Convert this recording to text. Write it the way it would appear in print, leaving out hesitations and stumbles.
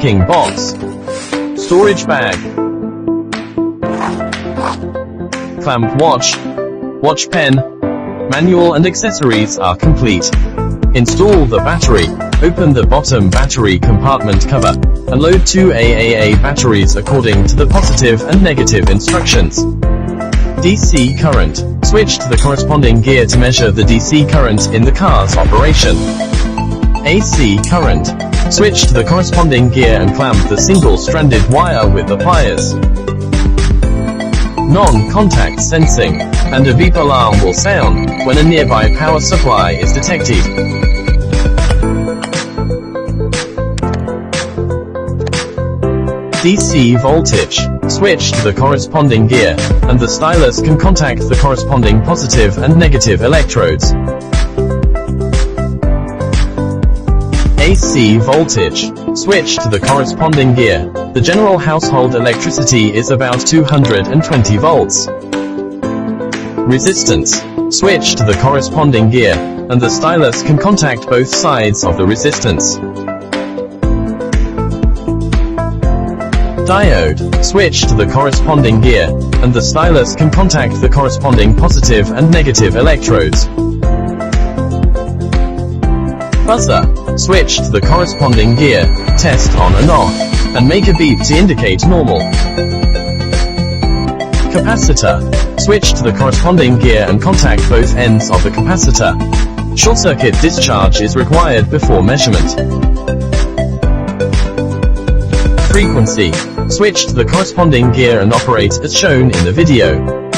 packing box, storage bag, clamp watch, watch pen, manual and accessories are complete. Install the battery. Open the bottom battery compartment cover, and load 2 AAA batteries according to the positive and negative instructions. DC current. Switch to the corresponding gear to measure the DC current in the car's operation. AC current. Switch to the corresponding gear and clamp the single-stranded wire with the pliers. Non-contact sensing, and a beep alarm will sound when a nearby power supply is detected. DC voltage. Switch to the corresponding gear, and the stylus can contact the corresponding positive and negative electrodes. AC voltage. Switch to the corresponding gear. The general household electricity is about 220 volts. Resistance. Switch to the corresponding gear, and the stylus can contact both sides of the resistance. Diode. Switch to the corresponding gear, and the stylus can contact the corresponding positive and negative electrodes. Buzzer. Switch to the corresponding gear, test on and off, and make a beep to indicate normal. Capacitor. Switch to the corresponding gear and contact both ends of the capacitor. Short circuit discharge is required before measurement. Frequency. Switch to the corresponding gear and operate as shown in the video.